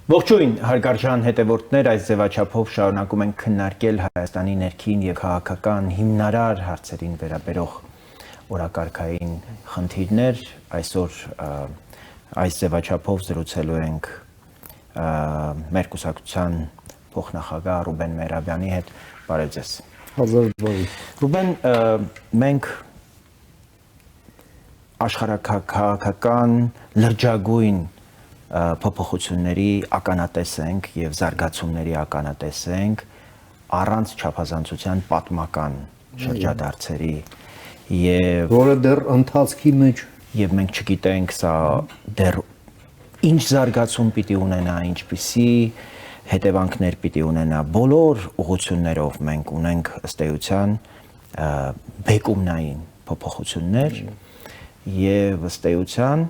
Ողջույն հարգարժան հետևորդներ, այս ձևաչափով շարունակում ենք քննարկել Հայաստանի ներքին եւ քաղաքական հիմնարար հարցերին վերաբերող օրակարգային խնդիրներ։ Այսօր այս ձևաչափով զրուցելու ենք մեր կուսակցության փոխնախագահ Ռուբեն Մերաբյանի հետ։ Բարև ձեզ։ Ռուբեն, մենք աշխարհաքաղաքական լրջագույն փոփոխությունների ականատես ենք եւ զարգացումների ականատես ենք առանց չափազանցության պատմական շրջադարձերի եւ որը դեռ ընթացքի մեջ եւ մենք չգիտենք սա դեռ ինչ զարգացում պիտի ունենա, ինչպիսի հետևանքներ պիտի ունենա։ Բոլոր ուղղություններով մենք ունենք ըստ էության բեկումնային փոփոխություններ եւ ըստ էության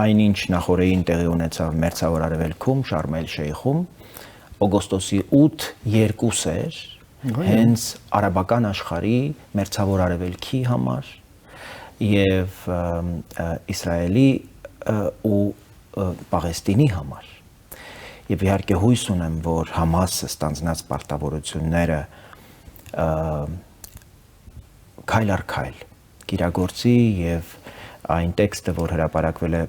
այնինչ նախորդին տեղի ունեցավ Մերձավոր Արևելքում, Շարմ էլ-Շեյխում, օգոստոսի 8-2 էր հենց արաբական աշխարհի Մերձավոր Արևելքի համար եւ Իսրայելի ու Պաղեստինի համար։ Եվ իհարկե հույս ունեմ, որ Համասը ստանձնած պարտավորությունները քայլ առ քայլ կիրագործի եւ այն տեքստը, որ հրապարակվել է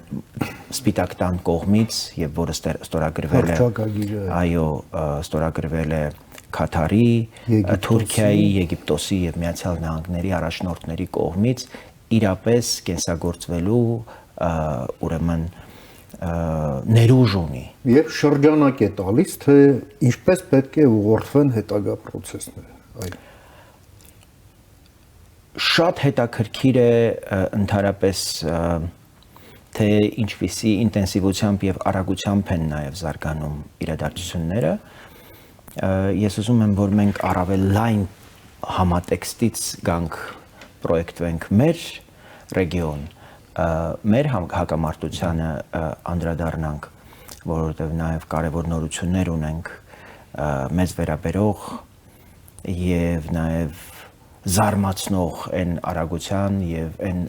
Սպիտակ տան կողմից եւ որը ստորագրվել է ստորագրվել է Քաթարի, Թուրքիայի, Եգիպտոսի եւ Միացյալ Նահանգների առաջնորդների կողմից իրապես կենսագործվելու ուրեմն ներուժ ունի։ Եվ շրջանակ է տալիս, թե ինչպես պետք է ուղղորդվեն հետագա process-ները։ Շատ հետաքրքիր է ընդհանրապես թե ինչպիսի ինտենսիվությամբ եւ արագությամբ են նաեւ զարգանում իրադարձությունները։ Ես ուզում եմ, որ մենք առավել լայն համատեքստից գանք պրոյեկտվենք մեր ռեգիոն, մեր հակամարտությանը անդրադառնանք, որովհետեւ նաեւ կարեւոր նորություններ ունենք մեզ վերաբերող եւ նաեւ զարմացնող այն արագության եւ այն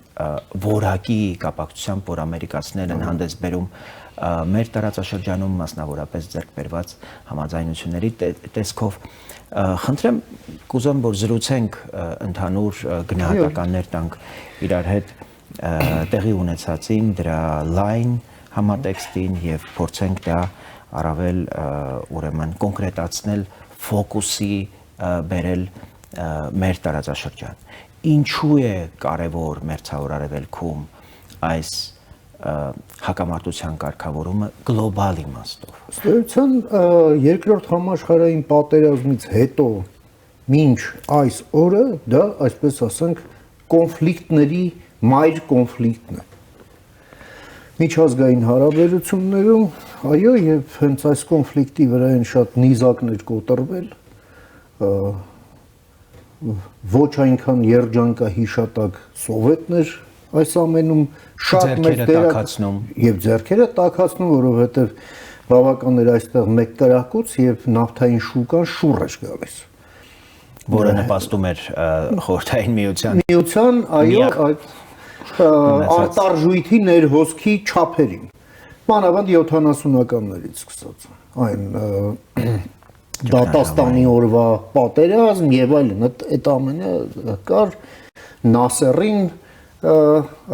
որակի կապակցությամբ, որ ամերիկացիներն են հանդես բերում մեր տարածաշրջանում, մասնավորապես ձեռք բերված համաձայնությունների տեսքով։ Խնդրեմ, կուզեմ, որ զրուցենք ընդհանուր գնահատականներ տանք իրար հետ տեղի ունեցածին, դրա լայն համատեքստին եւ փորձենք դա առավել ուրեմն կոնկրետացնել, ֆոկուսի բերել մեր տարածաշրջան։ Ինչու է կարևոր Մերձավոր Արևելքում այս հակամարտության կարգավորումը գլոբալ իմաստով։ Ըստ էության երկրորդ համաշխարհային պատերազմից հետո մինչ այս օրը դա, այսպես ասենք, կոնֆլիկտների մայր կոնֆլիկտն է։ Միջազգային հարաբերություններում, այո, եւ հենց այս կոնֆլիկտի վրա են շատ նիզակներ կոտրվել, ոչ այնքան երջանկահիշատակ սովետներ այս ամենում շատ մեծ տակացնում եւ ձեռքերը տակացնում, որովհետեւ բավական էր այստեղ մեկ կրակուց եւ նավթային շուկան շուռ էր գալիս, որը նպաստում էր Խորհրդային Միության, այո, այդ արտարժույթի ներհոսքի չափերին, մանավանդ 70-ականներից սկսած, այն Դատաստանի օրվա պատերազմ եւ այլն, այդ ամենը կար Նասերին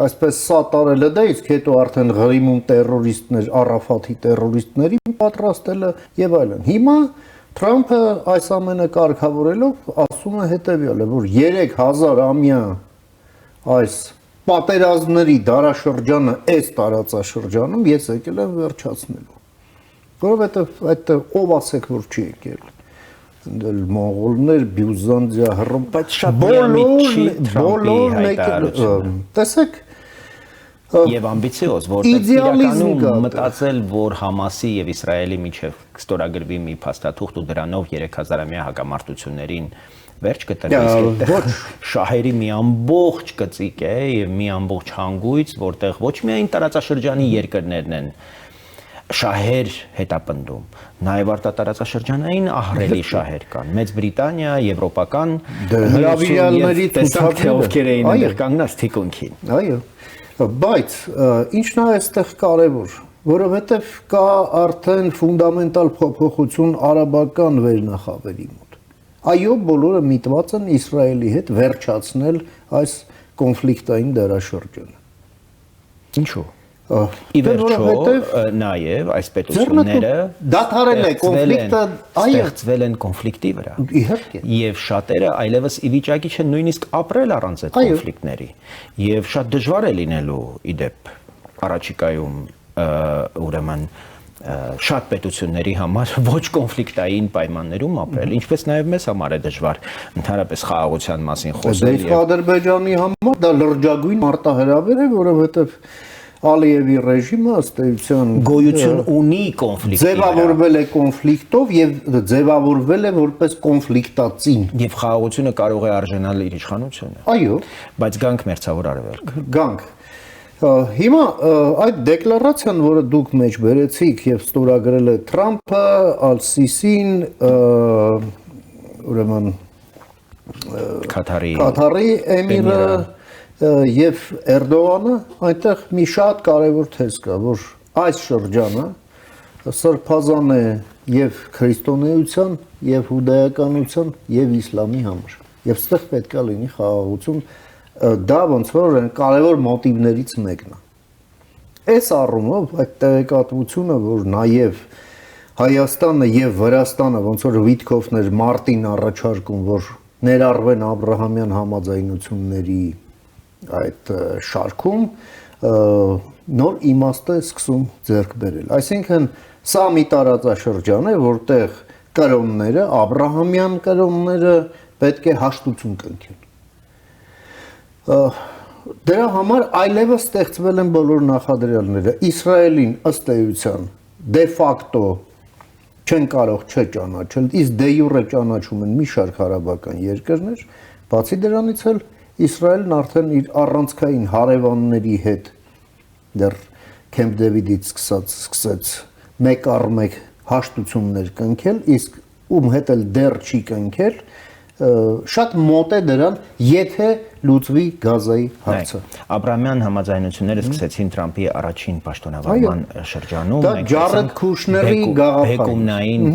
այսպես սատարելը դա, իսկ հետո արդեն Ղրիմում տերորիստներ, Արաֆաթի տերորիստներին պատրաստելը եւ այլն։ Հիմա Թրամփը այս ամենը կարգավորելով ասում է հետեւյալը, որ 3000 ամյա այս պատերազմների դարաշրջանը այս տարածաշրջանում ես եկել եմ վերջացնելու։ Որովհետև այդտեղ ով ասեք, որ չի եկել, ընդել մոնղոլներ, Բյուզանդիա, Հռոմ, բայց շատ բոլոր տեսեք եւ ամբիցիոզ, որտեղ իրականում մտածել, որ Համասի եւ Իսրայելի միջև ստորագրվի մի փաստաթուղթ ու դրանով 3000-ամյա հակամարտություններին վերջ կտրվի, ոչ շահերի մի ամբողջ կծիկ է եւ մի ամբողջ հանգույց, որտեղ ոչ միայն տարածաշրջանի երկրներն են շահեր հետապնդում, նաև արտատարածաշրջանային ահռելի շահեր կան, Մեծ Բրիտանիա, եվրոպական հրավիրյալների ցուցակները, ովքեր էին այնտեղ կանգնած թիկունքին։ Այո, բայց ինչն է այստեղ կարևոր, որովհետև կա արդեն ֆունդամենտալ փոփոխություն արաբական վերնախավերի մոտ։ Այո, բոլորը միտված են Իսրայելի հետ վերջացնել այս կոնֆլիկտային դարաշրջանը։ Ինչու՞։ Ի վերջո նաև այս պետությունները դադարել է կոնֆլիկտը, ստեղծվել են կոնֆլիկտի վրա։ Իհարկե։ Եւ շատերը այլևս ի վիճակի չեն նույնիսկ ապրել առանց այդ կոնֆլիկտների։ Եվ շատ դժվար է լինելու իդեպ առաջիկայում ուրեմն շատ պետությունների համար ոչ կոնֆլիկտային պայմաններում ապրել, ինչպես նաև մեզ համար է դժվար ընդհանրապես խաղաղության մասին խոսել։ Իսկ Ադրբեջանի համար դա լրջագույն մարտահրավեր է, որովհետև Ալիևի ռեժիմը ըստ էության գոյություն ունի կոնֆլիկտի վրա։ Ձևավորվել է կոնֆլիկտով եւ ձևավորվել է որպես կոնֆլիկտածին։ Եվ խաղաղությունը կարող է արժանալ իր իշխանությունը։ Այո, բայց գանք մերձավոր արևելք։ Գանք։ Հիմա այդ դեկլարացիան, որը դուք մեջ բերեցիք եւ ստորագրել է Թրամփը, Ալ-Սիսին, ուրեմն Կաթարի էմիրը եւ Էրդողանը, այնտեղ մի շատ կարևոր թեզ կա, որ այս շրջանը սրբազան է եւ քրիստոնեության, եւ հուդայականության, եւ իսլամի համար։ Եվ այստեղ պետք է լինի խաղաղություն, դա ոնց որ կարևոր մոտիվներից մեկն է։ Այս առումով այդ տեղեկատվությունը, որ նաեւ Հայաստանը եւ Վրաստանը ոնց որ Վիտկովներ մարտին առաջարկում, որ ներառվեն Աբրահամյան համաձայնությունների այդ շարքում, նոր իմաստ է սկսում ձեռք բերել։ Այսինքն սա մի տարածաշրջան է, որտեղ կրոնները, Աբրահամյան կրոնները պետք է հաշտություն կնքեն։ Դրա համար այլևս ստեղծվել են բոլոր նախադրյալները։ Իսրայելին ըստ էության դե ֆակտո չեն կարող չճանաչել, իսկ դե յուրե ճանաչում են մի շարք արաբական երկրներ, բացի դրանից էլ Իսրայելն արդեն իր առանցքային հարևանների հետ դեռ Քեմփ Դեվիդից սկսեց մեկ առ մեկ հաշտություններ կնքել, իսկ ում հետ էլ դեռ չի կնքել, շատ մոտ է դրան, եթե լուծվի Գազայի հարցը։ Աբրահամյան համաձայնությունները սկսեցին Թրամփի առաջին պաշտոնավարման շրջանում, մենք Ջարեդ Քուշների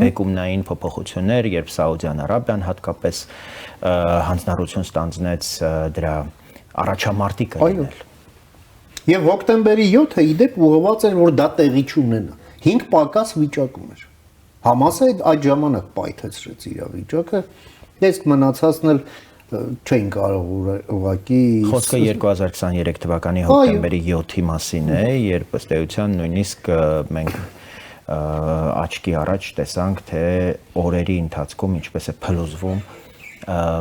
բեկումնային փոփոխություններ, երբ Սաուդյան Արաբիան հատկապես հանձնառություն ստանձնեց դրա առաջամարտիկը լինել։ Եվ հոկտեմբերի 7-ը իդեպ ուղղված էր, որ դա տեղի չունենա։ 5 պակաս վիճակում էր։ Համասը այդ ժամանակ պայթեցրեց իրավիճակը, իսկ մնացածն էլ չէին կարող ուղղակի Խոսքը 2023 թվականի հոկտեմբերի 7-ի մասին է, երբ ըստ էության նույնիսկ մենք աչքի առաջ տեսանք, թե օրերի ընթացքում ինչպես է փլուզվում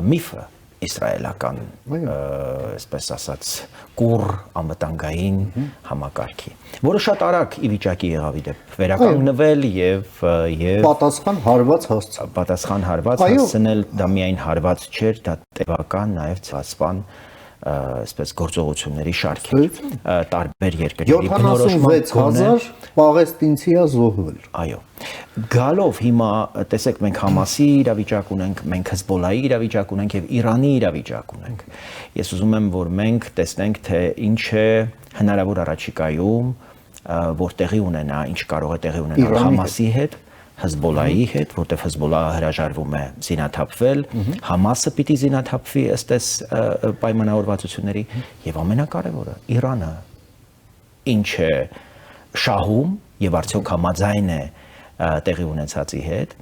միֆը իսրայելական, այսպես ասած, կուռ անվտանգային համակարգի, որը շատ արագ ի վիճակի եղավ իդեպ վերականգնվել եւ պատասխան հարված հասցնել, դա միայն հարված չէր, դա տևական նաեւ ցածման այսպես գործողությունների շարք էր տարբեր երկրների 76000 պաղեստինցիա զոհվել։ Այո։ Գալով հիմա տեսեք մենք Համասի իրավիճակ ունենք, մենք Հեզբոլայի իրավիճակ ունենք եւ Իրանի իրավիճակ ունենք։ Ես ուզում եմ որ մենք տեսնենք թե ինչ է հնարավոր առաջիկայում, որ տեղի ունենա, ինչ կարող է տեղի ունենալ Համասի հետ, Հեզբոլայի հետ, որտեղ Հեզբոլահը հրաժարվում է զինաթափվել, Համասը պիտի զինաթափվի ըստ այս պայմանավորվածությունների եւ ամենակարևորը Իրանը ինչ է շահում եւ արդյոք համաձայն է տեղի ունեցածի հետ։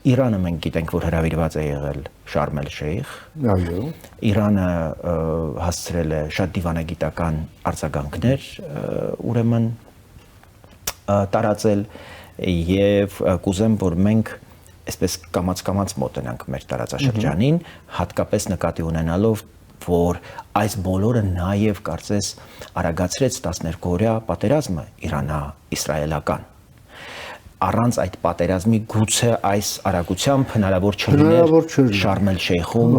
Իրանը մենք գիտենք, որ հրավիրված է եղել Շարմ էլ-Շեյխ։ Այո։ Իրանը հասցրել է շատ դիվանագիտական արձագանքներ, ուրեմն տարածել եւ կուզեմ, որ մենք այսպես կամաց մոտենանք մեր տարածաշրջանին, հատկապես նկատի ունենալով, որ այս բոլորը նաեւ կարծես արագացրեց 12-օրյա պատերազմը Իրանա-իսրայելական։ Առանց այդ պատերազմի գուցե այս արագությամբ հնարավոր չլիներ Շարմ էլ-Շեյխում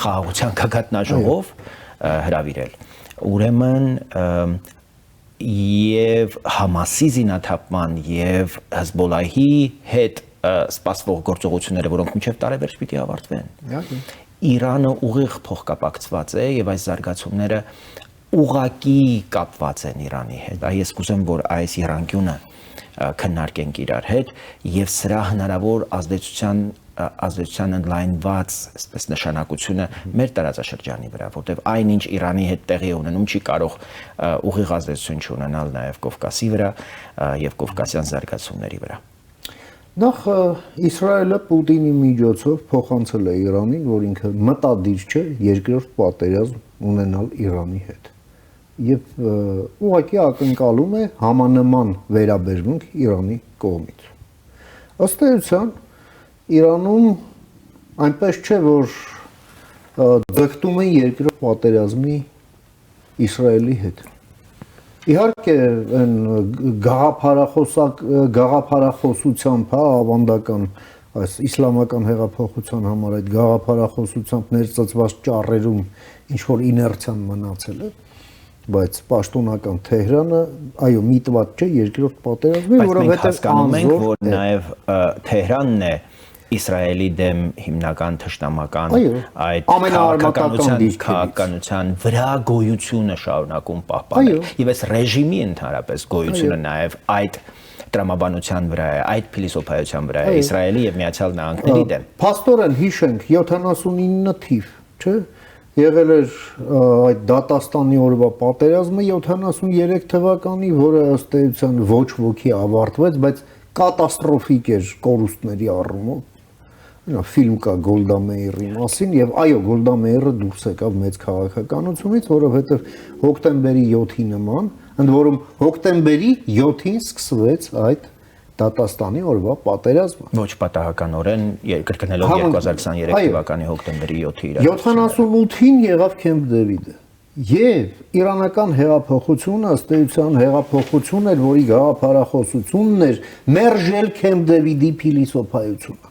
խաղաղության գագաթնաժողով հրավիրել։ Ուրեմն եւ Համասի զինաթափման եւ Հեզբոլահի հետ սպասվող գործողությունները, որոնք մինչեւ տարեվերջ պիտի ավարտվեն։ Իրանը ուղիղ փոխկապակցված է եւ այս զարգացումները ուղակի կապված են Իրանի հետ։ Ես կուզեմ, որ այս եռանկյունը քննարկենք իրար հետ եւ սրա հնարավոր ազդեցության ընդլայնված այսպես նշանակությունը մեր տարածաշրջանի վրա, որտեղ այնինչ Իրանի հետ տեղի ունենում չի կարող ուղիղ ազդեցություն չունենալ նաեւ Կովկասի վրա եւ կովկասյան զարգացումների վրա։ Նախ Իսրայելը Պուտինի միջոցով փոխանցել է Իրանին, որ ինքը մտադիր չէ երկրորդ պատերազմ ունենալ Իրանի հետ։ Եվ ուղղակի ակնկալում է համանման վերաբերմունք Իրանի կողմից։ Ըստ էության Իրանում այնպես չէ, որ ձգտում են երկրորդ պատերազմի Իսրայելի հետ։ Իհարկե այն գաղափարախոսությամբ, ավանդական այս իսլամական հեղափոխության համար այդ գաղափարախոսությամբ ներծծված ճառերում ինչ որ իներցիան մնացել է, բայց պաշտոնական Թեհրանը այո միտված չէ երկրորդ պատերազմի, որովհետև հասկանում ենք, որ նաև Թեհրանն է Իսրայելի դեմ հիմնական թշնամական այդ քաղաքականության վրա գոյությունը շարունակում պահպանել եւ այս ռեժիմի ընդհանրապես գոյությունը նաեւ այդ տրամաբանության վրա է, այդ փիլիսոփայության վրա է Իսրայելի եւ Միացյալ Նահանգների դեմ։ Փաստորեն հիշենք 79 թիվ, չէ՞, եղել էր այդ դատաստանի օրվա պատերազմը 73 թվականի, որը ըստ էության ոչ ոքի ավարտվեց, բայց կատաստրոֆիկ էր կորուստների առումով։ Ֆիլմ կա Գոլդա Մեիրի մասին եւ այո Գոլդա Մեիրը դուրս եկավ մեծ քաղաքականությունից, որովհետեւ հոկտեմբերի 7-ի նման, ընդ որում հոկտեմբերի 7-ին սկսվեց այդ դատաստանի օրվա պատերազմը։ Ոչ պատահականորեն կրկնելով 2023 թվականի հոկտեմբերի 7-ի իրադարձությունը։ 78-ին եղավ Քեմփ Դեվիդը։ Եվ իրանական հեղափոխությունը ըստ էության հեղափոխություն էր, որի գաղափարախոսությունն էր մերժել Քեմփ Դեվիդի փիլիսոփայությունը։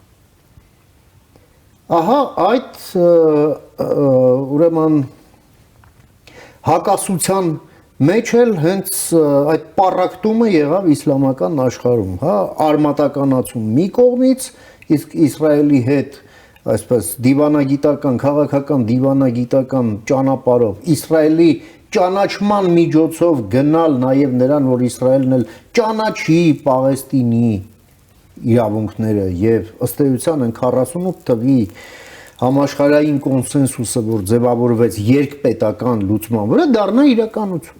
Ահա այդ ուրեմն հակասության մեջ էլ հենց այդ պարակտումը եղավ իսլամական աշխարհում, հա, արմատականացում մի կողմից, իսկ Իսրայելի հետ այսպես դիվանագիտական, քաղաքական դիվանագիտական ճանապարհով Իսրայելի ճանաչման միջոցով գնալ նաև նրան, որ Իսրայելն էլ ճանաչի Պաղեստինի իրավունքները եւ ըստ էության են 48 թվի համաշխարհային կոնսենսուսը, որ ձևավորվեց երկպետական լուծման վրա, դառնա իրականություն։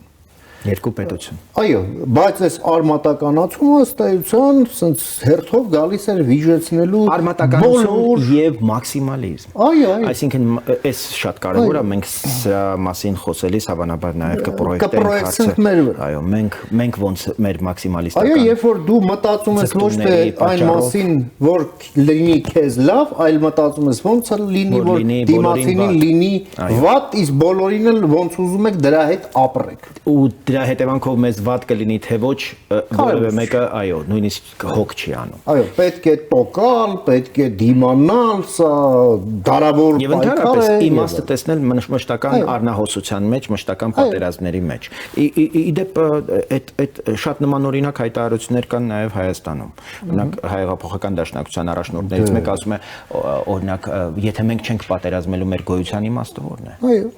Երկու պետություն։ Այո, բայց այս արմատականացումը ըստ էության սենց հերթով գալիս էր վիժեցնելու արմատականություն եւ մաքսիմալիզմ։ Այո, այսինքն այս շատ կարեւոր է, մենք սրա մասին խոսելիս հավանաբար նաեւ կպրոյեկտենք հարցը։ Այո, մենք ոնց մեր մաքսիմալիստական։ Այո, երբ որ դու մտածում ես ոչ թե այն մասին, որ լինի քեզ լավ, այլ մտածում ես ոնց լինի, որ դիմացինին լինի վատ, իսկ բոլորին էլ ոնց ուզում եք դրա հետ ապրեք։ Ու դրա հետևանքով մեզ վատ կլինի թե ոչ, որևէ մեկը, այո, նույնիսկ հոգ չի անում։ Այո, պետք է տոկալ, պետք է դիմանալ, սա դարավոր եւ ընդհանրապես իմաստը տեսնել մշտական առնահոսության մեջ, մշտական պատերազմների մեջ։ Իդեպ այդ շատ նմանօրինակ հայտարարություններ կան նաեւ Հայաստանում։ Օրինակ հայեղափոխական դաշնակցության առաջնորդներից մեկը ասում է, օրինակ, եթե մենք չենք պատերազմելու, մեր գոյության իմաստը ո՞րն է։ Այո։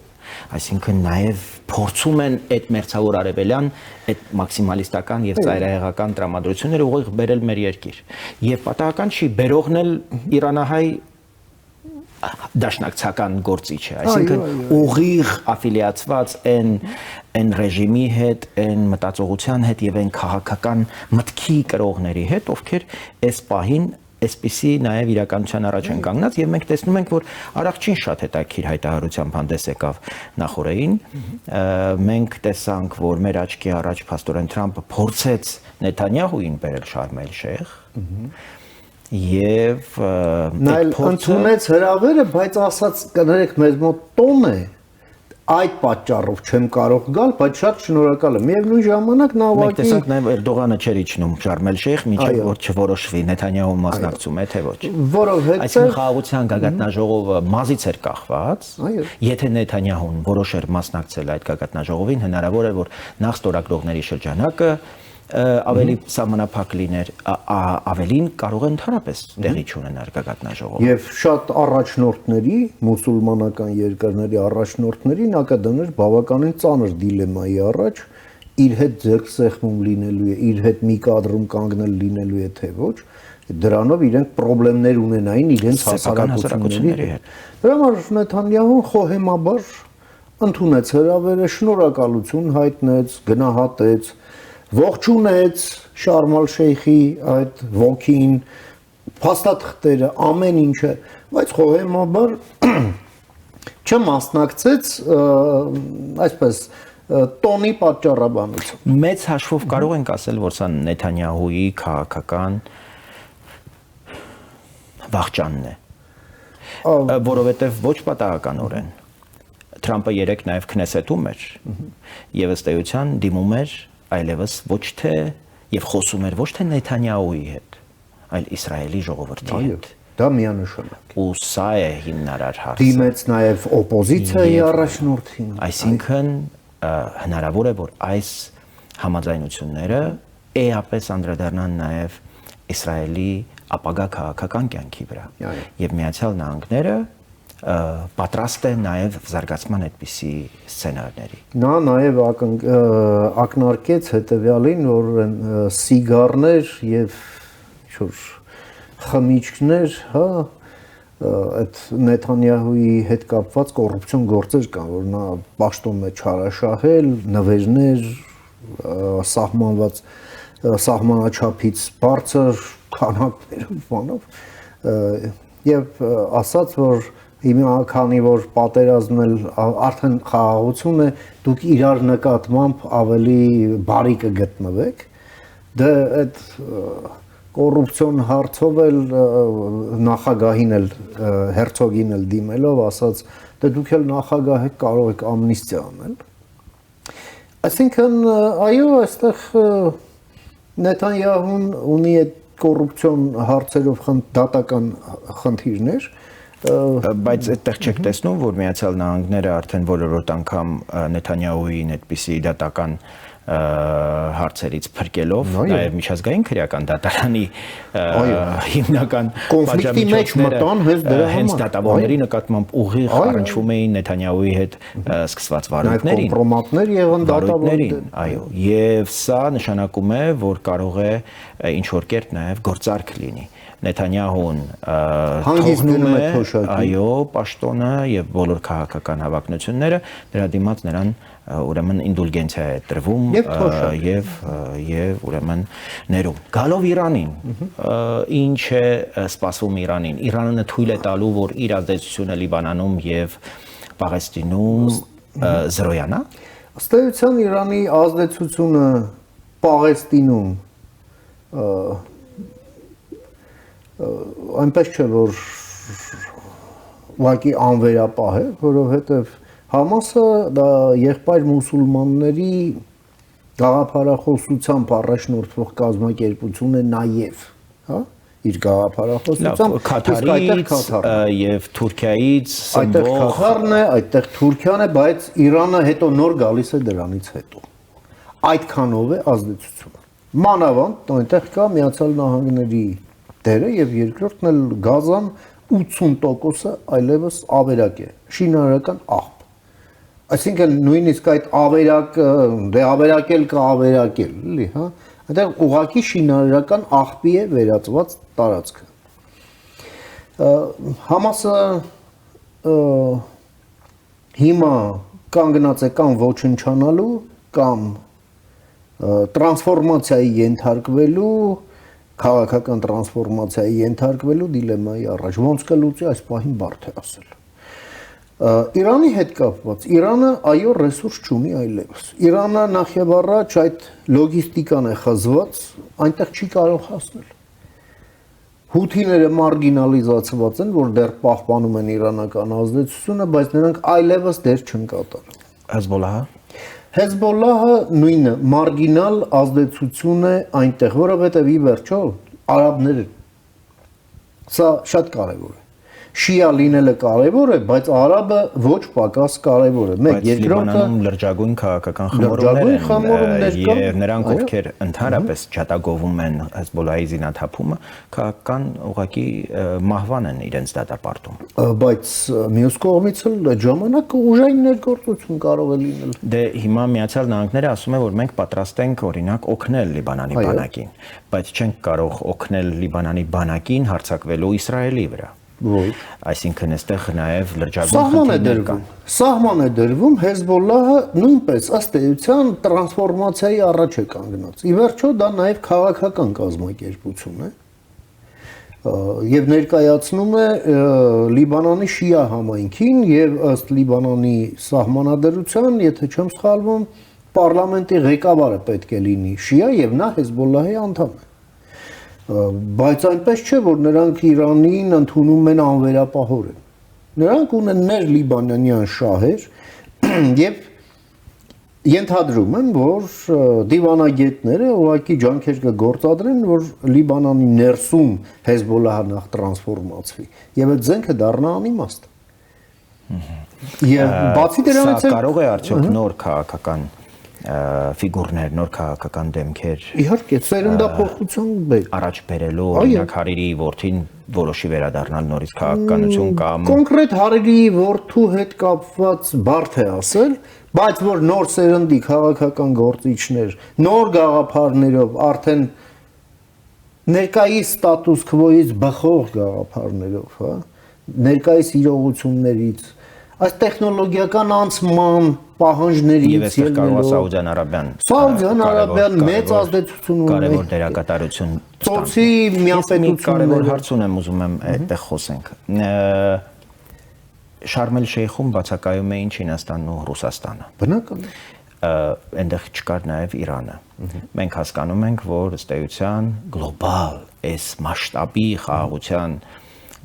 Այսինքն նաև փորձում են այդ մերձավոր արևելյան այդ մաքսիմալիստական եւ ծայրահեղական տրամադրությունները ուղիղ բերել մեր երկիր։ Եվ պատահական չի բերողն էլ իրանահայ դաշնակցական գործիչ է, այսինքն ուղիղ աֆիլիացված այն ռեժիմի հետ, այն մտածողության հետ եւ այն քաղաքական մտքի կրողների հետ, ովքեր այս պահին այսպիսի նաև իրականության առաջ են կանգնած եւ մենք տեսնում ենք, որ Արաքչին շատ հետաքրքիր հայտարարությամբ հանդես եկավ նախորդին, մենք տեսանք, որ մեր աչքի առաջ փաստորեն Թրամփը փորձեց Նեթանյահուին բերել Շարմ էլ-Շեյխ եւ նա ընդունեց հրավերը, բայց ասաց կներեք մեզ մոտ տոն է այդ պատճառով չեմ կարող գալ, բայց շատ շնորհակալ եմ։ Միևնույն ժամանակ նա ուղղակի մենք տեսանք նաև Էրդողանը չէր իջնում Շարմ էլ-Շեյխ, մինչև որ չորոշվի Նեթանյահուն մասնակցում է թե ոչ։ Որովհետեւ այսինքն խաղաղության գագաթնաժողովը մազից էր կախված, եթե Նեթանյահուն որոշեր մասնակցել այդ գագաթնաժողովին, հնարավոր է որ նախ ստորագրողների շրջանակը ավելի սահմանափակ լիներ, ավելին կարող է ընդհանրապես տեղի չունենար գագաթնաժողովը։ Եվ շատ առաջնորդների, մուսուլմանական երկրների առաջնորդների նա կդներ բավականին ծանր դիլեմայի առաջ, իր հետ ձեռքսեղմում լինելու է, իր հետ մի կադրում կանգնել լինելու է թե ոչ, դրանով իրենք խնդիրներ ունենային իրենց հասարակությունների հետ։ Դրա համար Նեթանյահուն խոհեմաբար ընդունեց հրավերը, շնորհակալություն հայտնեց, գնահատեց, ողջունեց Շարմ ալ-Շեյխի այդ ոգին, փաստաթղթերը, ամեն ինչը, բայց խոհեմաբար չմասնակցեց այսպես տոնի պատճառաբանություն։ Մեծ հաշվով կարող ենք ասել, որ սա Նեթանյահուի քաղաքական վախճանն է, որովհետև ոչ պատահականորեն Թրամփը երեք նաև Քնեսեթում էր եւ ըստ էության դիմում էր այլևս ոչ թե եւ խոսում էր ոչ թե Նեթանյահուի հետ, այլ Իսրայելի ժողովրդի հետ։ Դա միանշանակ։ Ու սա է հիմնարար հարցը։ Դիմեց նաև օպոզիցիայի առաջնորդին։ Այսինքն հնարավոր է, որ այս համաձայնությունները էապես անդրադառնան նաև Իսրայելի ապագա քաղաքական կյանքի վրա։ Եվ Միացյալ Նահանգները պատրաստ է նաև զարգացման այդպիսի սցենարների։ Նա նաև ակնարկեց հետևյալին, որ սիգարներ եւ ինչ-որ խմիչքներ, հա, այդ Նեթանյահուի հետ կապված կոռուպցիոն գործեր կան, որ նա պաշտում է չարաշահել, նվերներ, սահմանաչափից բարձր քանակներով բանով եւ ասաց, որ հիմա քանի որ պատերազմն արդեն խաղաղություն է, դուք իրար նկատմամբ ավելի բարի կգտնվեք, դե այդ կոռուպցիոն հարցով էլ նախագահին էլ հերցոգին էլ դիմելով ասաց, դե դուք էլ նախագահ եք, կարող եք ամնիստիա անել։ Այսինքն այո, այստեղ Նեթանյահուն ունի այդ կոռուպցիոն հարցերով դատական խնդիրներ, բայց այդտեղ չեք տեսնում, որ Միացյալ Նահանգները արդեն որորոտ անգամ Նեթանյահուին այդպիսի դատական հարցերից փրկելով, նաև միջազգային քրեական դատարանի հիմնական կոնֆլիկտի մեջ մտան հենց դատավորների նկատմամբ ուղիղ առնչվում էին Նեթանյահուի հետ սկսված վարույթներին, կոմպրոմատներ եղան դատավորներին, այո, եւ սա նշանակում է, որ կարող է ինչ որ կերպ նաև գործարք լինի։ Նեթանյահուն թողնում է, այո, պաշտոնը եւ բոլոր քաղաքական հավակնությունները, դրա դիմաց նրան ուրեմն ինդուլգենցիա է տրվում եւ ուրեմն ներում։ Գալով Իրանին, ինչ է սպասվում Իրանին։ Իրանը թույլ է տալու, որ իր ազդեցությունը Լիբանանում եւ Պաղեստինում զրոյանա։ Ըստ էության Իրանի ազդեցությունը Պաղեստինում այնպես չէ, որ ուղղակի անվերապահ է, որովհետև Համասը դա եղբայր մուսուլմանների գաղափարախոսությամբ առաջնորդվող կազմակերպություն է նաև, հա, իր գաղափարախոսությամբ, Քաթարից եւ Թուրքիայից այդտեղ Քաթարն է, այդտեղ Թուրքիան է, բայց Իրանը հետո նոր գալիս է դրանից հետո։ Այդքանով է ազդեցությունը։ Մանավանդ այնտեղ կա Միացյալ Նահանգների դերը եւ երկրորդն էլ Գազան 80%-ը այլևս ավերակ է, շինարարական աղբ։ Այսինքն նույնիսկ այդ ավերակը, դե ավերակել կա ավերակել, էլի, հա, այդտեղ ուղղակի շինարարական աղբի է վերածված տարածքը։ Համասը հիմա կանգնած է կամ ոչնչանալու, կամ տրանսֆորմացիայի ենթարկվելու, քաղաքական տրանսֆորմացիայի ենթարկվելու դիլեմայի առաջ, ոնց կլուծի այս պահին բարդ է ասել։ Իրանի հետ կապված, Իրանը այո ռեսուրս չունի այլևս։ Իրանը նախ եւ առաջ այդ լոգիստիկան է խզված, այնտեղ չի կարող հասնել։ Հութիները մարգինալիզացված են, որ դեռ պահպանում են իրանական ազդեցությունը, բայց նրանք այլևս դեր չեն կատարում։ Հեզբոլահը Հեզբոլահը նույնը մարգինալ ազդեցություն է այնտեղ, որովհետև ի վերջո արաբները սա շատ կարևոր է։ շիա լինելը կարևոր է, բայց արաբը ոչ պակաս կարևոր է։ Մեկ, Բայց Լիբանանում լրջագույն քաղաքական խմորումներ են եւ նրանք ովքեր ընդհանրապես ջատագովում են Հեզբոլլահի զինաթափումը, քաղաքական ուղղակի մահվան են իրենց դատապարտում։ Բայց մյուս կողմից էլ այդ ժամանակը ուժային ներգործություն կարող է լինել։ Դե հիմա Միացյալ Նահանգները ասում է, որ մենք պատրաստ ենք օրինակ օգնել Լիբանանի բանակին, բայց չենք կարող օգնել Լիբանանի բանակին հարձակվելու Իսրայելի վրա։ Ոչ։ Այսինքն այստեղ նաև լրջագույն խնդիրներ կան։ Սահման է դրվում, Հեզբոլլահը նույնպես ըստ էության տրանսֆորմացիայի առաջ է կանգնած։ Ի վերջո դա նաև քաղաքական կազմակերպություն է։ Եվ ներկայացնում է Լիբանանի շիա համայնքին եւ ըստ Լիբանանի սահմանադրության, եթե չեմ սխալվում, պարլամենտի ղեկավարը պետք է լինի շիա եւ նա Հեզբոլլահի անդամ է։ Բայց այնպես չէ, որ նրանք Իրանին ընդունում են անվերապահորեն։ Նրանք ունեն ներլիբանանյան շահեր եւ ենթադրում եմ, որ դիվանագետները ուղղակի ջանքեր կգործադրեն, որ Լիբանանի ներսում Հեզբոլլահը նախ տրանսֆորմացվի եւ այդ զենքը դառնա անիմաստ։ Եվ բացի դրանից սա կարող է արդյոք նոր քաղաքական ֆիգուրներ, նոր քաղաքական դեմքեր իհարկե սերնդափոխության բեր առաջ բերելու, օրինակ Հարիրիի որդին որոշի վերադառնալ նորից քաղաքականություն կամ կոնկրետ Հարիրիի որդու հետ կապված բարդ է ասել, բայց որ նոր սերնդի քաղաքական գործիչներ, նոր գաղափարներով արդեն ներկայիս ստատուս քվոյից բխող գաղափարներով, հա, ներկայիս իրողություններից, այս տեխնոլոգիական անցման պահանջներից եւ կարող է Սաուդյան Արաբիան մեծ ազդեցություն ունի կարևոր դերակատարություն ծոցի միապետությունները կարևոր հարց ունեմ ուզում եմ այդտեղ խոսենք Շարմ էլ Շեյխում բացակայում էին Չինաստանն ու Ռուսաստանը բնական է այնտեղ չկար նաև Իրանը մենք հասկանում ենք որ ըստ էության գլոբալ այս մասշտաբի խաղաղության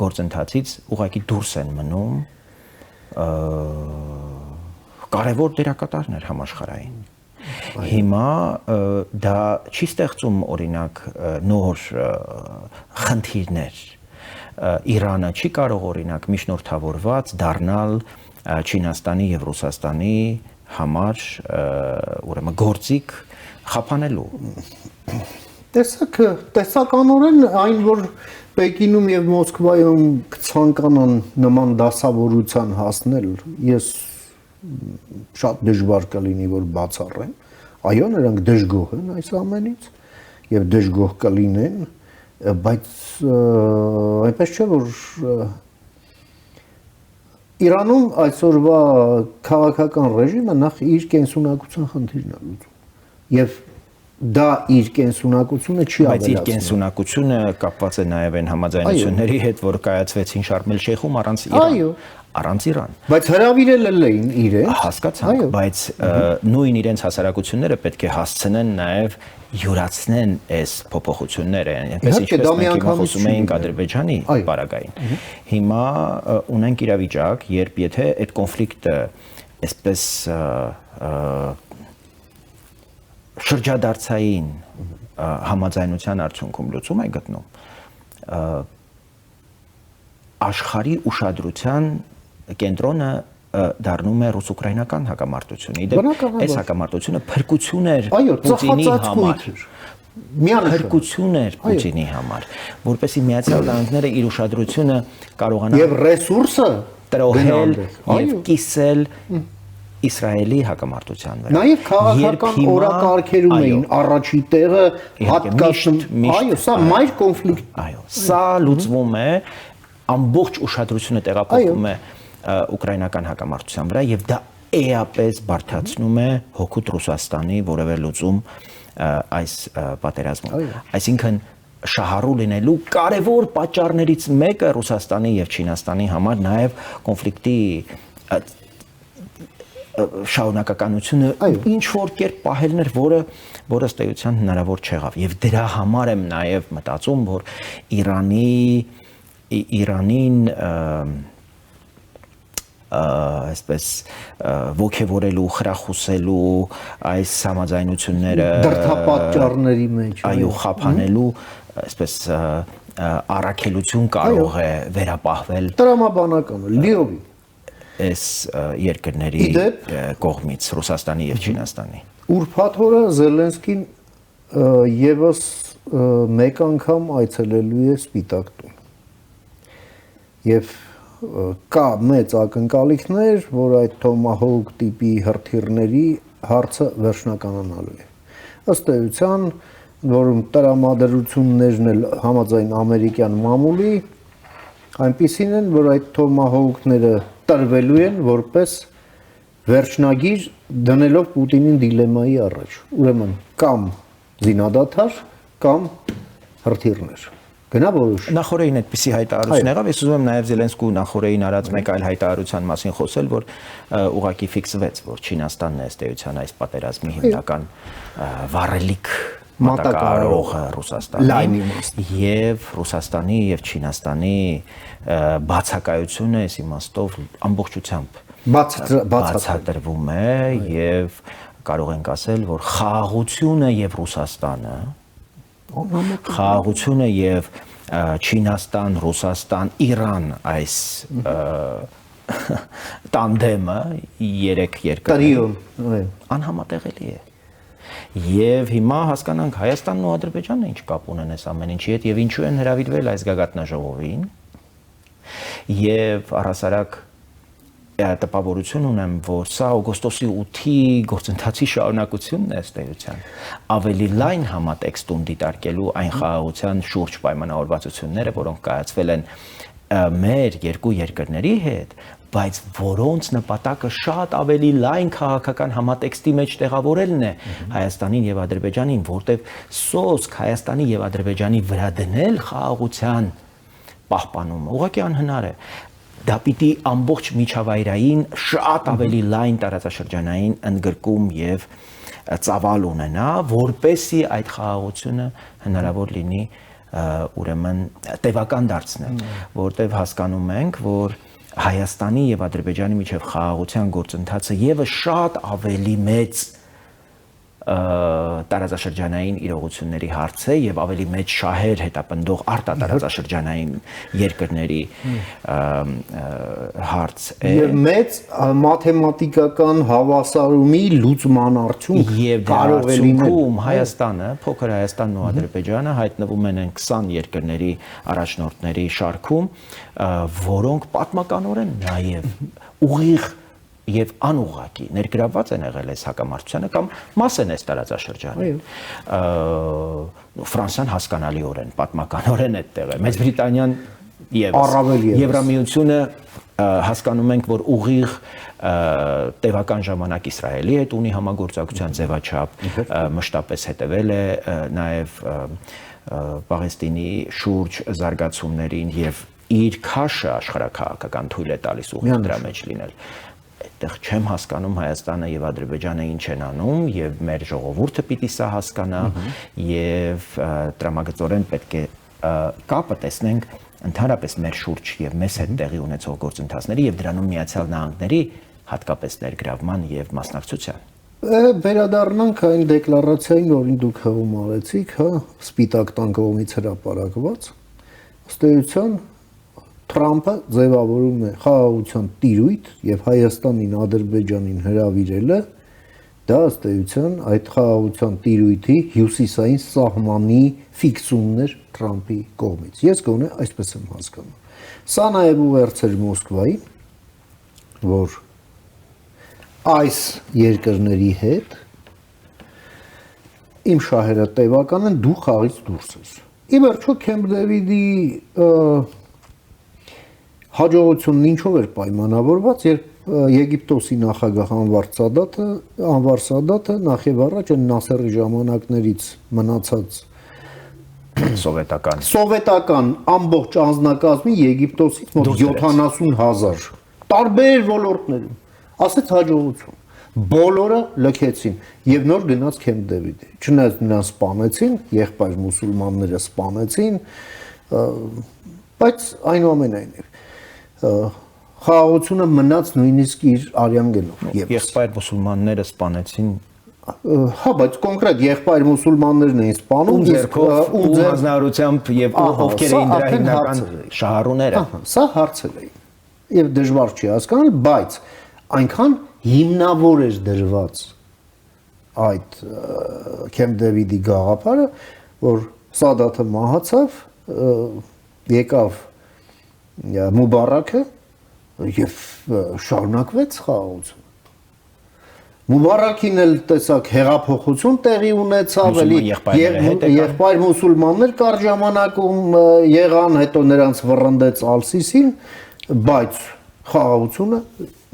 գործընթացից ուղղակի դուրս են մնում կարևոր դերակատարներ համաշխարհային։ Հիմա դա չի ստեղծում օրինակ նոր խնդիրներ։ Իրանը չի կարող օրինակ միջնորդավորված դառնալ Չինաստանի եւ Ռուսաստանի համար ուրեմն գործիք խափանելու։ Տեսականորեն այն որ Պեկինում եւ Մոսկվայում կցանկանան նման դասավորության հասնել, ես շատ դժվար կլինի որ բացառեմ։ Այո, նրանք դժգոհ են այս ամենից եւ դժգոհ կլինեն, բայց այնպես չէ որ Իրանում այսօրվա քաղաքական ռեժիմը նախ իր կենսունակության խնդիրն է լուծում եւ դա իր կենսունակությունը չի ավելացնում։ Բայց իր կենսունակությունը կապված է նաև այն համաձայնությունների հետ, որ կայացվեցին Շարմ էլ Շեյխում առանց Իրան։ Բայց հրավիրել էին իրեն։ Հասկացանք, բայց նույն իրենց հասարակությունները պետք է հասցնեն նաև յուրացնեն այս փոփոխությունները, այնպես ինչպես մենք հիմա խոսում էինք Ադրբեջանի պարագային։ Հիմա ունենք իրավիճակ, երբ եթե այդ կոնֆլիկտը այսպես շրջադարձային համաձայնության արդյունքում լուծում է գտնում աշխարհի ուշադրության կենտրոնը դառնում է ռուս-ուկրաինական հակամարտությունը։ Իդեպ այս հակամարտությունը փրկություն էր Պուտինի համար։ Փրկություն էր Պուտինի համար, որպեսզի Միացյալ Նահանգները իր ուշադրությունը կարողանա եւ ռեսուրսը տրոհել եւ կիսել Իսրայելի հակամարտության վրա։ Նաև քաղաքական օրակարգերում էին առաջի տեղը հատկացնում։ Այո, սա մայր կոնֆլիկտ։ Այո, սա լուծվում է, ամբողջ ուշադրությունը տեղափոխվում է ուկրաինական հակամարտության վրա եւ դա էապես բարդացնում է հօգուտ Ռուսաստանի որևէ լուծում այս պատերազմում։ Այսինքն շահառու լինելու կարևոր պատճառներից մեկը Ռուսաստանի եւ Չինաստանի համար նաեւ կոնֆլիկտի շարունակականությունը ինչ որ կերպ պահելն էր, որը ըստ էության հնարավոր չեղավ եւ դրա համար եմ նաեւ մտածում, որ Իրանին այսպես ոգևորելու, խրախուսելու այս համաձայնությունները դրդապատճառների մեջ այո խափանելու այսպես առաքելություն կարող է վերապահվել տրամաբանական լիովին այս երկրների կողմից Ռուսաստանի եւ Չինաստանի։ Ուրբաթ օրը Զելենսկին եւս մեկ անգամ այցելելու է Սպիտակ տուն։ Եվ կա մեծ ակնկալիքներ, որ այդ Tomahawk տիպի հրթիռների հարցը վերջնականանալու է։ Ըստ էության, որում տրամադրություններն էլ համաձայն ամերիկյան մամուլի այնպիսին են, որ այդ Tomahawk-ները տրվելու են որպես վերջնագիր դնելով Պուտինին դիլեմայի առաջ։ Ուրեմն կամ զինադադար, կամ հրթիռներ։ Գնա որոշ։ Նախորդին այդպիսի հայտարարություն եղավ, ես ուզում եմ նաև Զելենսկու նախորդին արած մեկ այլ հայտարարության մասին խոսել, որ ուղղակի ֆիքսվեց, որ Չինաստանն է ըստ էության այս պատերազմի հիմնական վառելիք մատակարարողը Ռուսաստանին եւ Ռուսաստանի եւ Չինաստանի բացակայությունը այս իմաստով ամբողջությամբ բացատրվում է եւ կարող ենք ասել, որ խաղաղությունը եւ Ռուսաստանը խաղաղությունը եւ Չինաստան, Ռուսաստան, Իրան այս տանդեմը երեք երկրներ անհամատեղելի է։ Եվ հիմա հասկանանք Հայաստանն ու Ադրբեջանն ինչ կապ ունեն այս ամեն ինչի հետ եւ ինչու են հրավիրվել այս գագաթնաժողովին։ Եվ առհասարակ տպավորություն ունեմ, որ սա օգոստոսի 8-ի գործընթացի շարունակությունն է ըստ էության։ Ավելի լայն համատեքստում դիտարկելու այն խաղաղության շուրջ պայմանավորվածությունները, որոնք կայացվել են մեր երկու երկրների հետ, բայց որոնց նպատակը շատ ավելի լայն քաղաքական համատեքստի մեջ տեղավորելն է Հայաստանին եւ Ադրբեջանին, որտեղ սոսկ Հայաստանի եւ Ադրբեջանի վրա դնել խաղաղության պահպանումը ուղղակի անհնար է։ Դա պիտի ամբողջ միջավայրային շատ ավելի լայն տարածաշրջանային ընդգրկում եւ ծավալ ունենա, որպեսզի այդ խաղաղությունը հնարավոր լինի ուրեմն տևական դարձնել, որտեղ հասկանում ենք, որ Հայաստանի եւ Ադրբեջանի միջև խաղաղության գործընթացը եւս շատ ավելի մեծ տարածաշրջանային իրողությունների հարց է եւ ավելի մեծ շահեր հետապնդող արտատարածաշրջանային երկրների հարց է եւ մեծ մաթեմատիկական հավասարումի լուծման արդյունք կարող է լինել Հայաստանը, փոքր Հայաստանն ու Ադրբեջանը հայտնվում են 20 երկրների առաջնորդների շարքում, որոնք պատմականորեն նաեւ ուղիղ եւ անուղղակի ներգրավված են եղել այս հակամարտությանը կամ մաս են այս տարածաշրջանի։ Ֆրանսիան հասկանալիորեն, պատմականորեն այդտեղ է։ Մեծ Բրիտանիան եւս Եվրամիությունը հասկանում ենք, որ ուղիղ տևական ժամանակ Իսրայելի հետ ունի համագործակցության ձևաչափ, մշտապես հետևել է նաեւ Պաղեստինի շուրջ զարգացումներին եւ իր քաշը աշխարհակահաղական թույլ է տալիս ուղիղ դրա մեջ լինել։ Այդտեղ չեմ հասկանում Հայաստանը եւ Ադրբեջանը ինչ են անում եւ մեր ժողովուրդը պիտի սա հասկանա եւ տրամագծորեն պետք է կապը տեսնենք ընդհանրապես մեր շուրջ եւ մեզ հետ տեղի ունեցող գործընթացների եւ դրանում Միացյալ Նահանգների հատկապես ներգրավման եւ մասնակցության։ Վերադառնանք այն դեկլարացիային, որին դուք հողում արեցիք, հա, Սպիտակ տան կողմից հրապարակված։ Ըստ էության Թրամփը ձևավորում է խաղաղության տիրույթ եւ Հայաստանին, Ադրբեջանին հրավիրելը, դա ըստ էության այդ խաղաղության տիրույթի հյուսիսային սահմանի ֆիքսումներ Թրամփի կողմից։ Ես գոնե այսպես եմ հասկանում։ Սա նաեւ ուղերձ էր Մոսկվային, որ այս երկրների հետ իմ շահերը տևական են, դու խաղից դուրս ես։ Ի վերջո Քեմփ Դեվիդի հաջողությունն ինչով էր պայմանավորված, երբ Եգիպտոսի նախագահ Անվար Սադաթը նախ եւ առաջ Նասերի ժամանակներից մնացած սովետական ամբողջ անձնակազմի Եգիպտոսից մոտ 70,000 տարբեր ոլորտներում ասեց հաջողություն։ Բոլորը լքեցին եւ նոր գնաց Քեմփ Դեվիդի։ Չնայած նրան սպանեցին, եղբայր մուսուլմանները սպանեցին, բայց այնուամենայնիվ խաղաղությունը մնաց նույնիսկ իր արյան գնով։ Եղբայր մուսուլմանները սպանեցին Հա, բայց կոնկրետ եղբայր մուսուլմաններն էին սպանում, ձեռքով ու հանձնարարությամբ եւ ովքեր էին դրա հիմնական շահառուները։ Սա հարցեր էին։ Եվ դժվար չի հասկանալ, բայց այնքան հիմնավոր էր դրված այդ Քեմփ Դեվիդի գաղափարը, որ Սադաթը մահացավ, եկավ Մուբարաքը եւ շարունակվեց խաղաղությունը։ Մուբարաքին էլ տեսակ հեղափոխություն տեղի ունեցավ, էլի եղբայր մուսուլմաններ կար ժամանակում եղան, հետո նրանց վռնդեց Ալ-Սիսին, բայց խաղաղությունը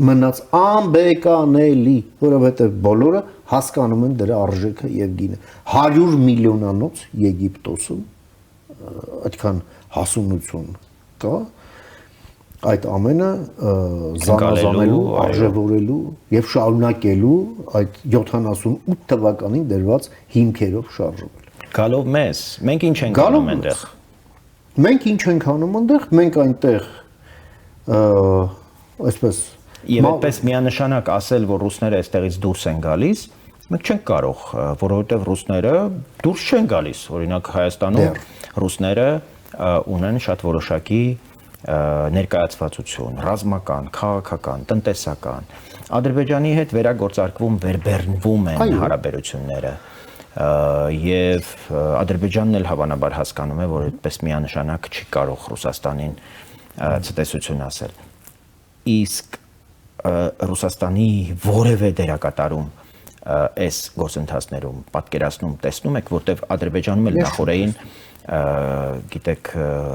մնաց անբեկանելի, որովհետև բոլորը հասկանում են դրա արժեքը եւ գինը։ 100 միլիոնանոց Եգիպտոսում այդքան հասունություն կա, այդ ամենը զանազանելու, արժևորելու եւ շարունակելու այդ 78 թվականին դրված հիմքերով շարժվել։ Գալով մեզ, մենք ինչ ենք անում այնտեղ։ Մենք ինչ ենք անում այնտեղ, մենք այնտեղ այսպես եւ այդպես միանշանակ ասել, որ ռուսները այստեղից դուրս են գալիս, մենք չենք կարող, որովհետեւ ռուսները դուրս չեն գալիս, օրինակ Հայաստանում ռուսները ունեն շատ որոշակի ներկայացվածություն, ռազմական, քաղաքական, տնտեսական։ Ադրբեջանի հետ վերագործարկվում, վերբեռնվում են հարաբերությունները եւ Ադրբեջանն էլ հավանաբար հասկանում է, որ այդպես միանշանակ չի կարող Ռուսաստանին ցտեսություն ասել։ Իսկ Ռուսաստանի որևէ դերակատարում այս գործընթացներում պատկերացնում տեսնում եք, որտեղ Ադրբեջանում էլ նախորդային գիտեք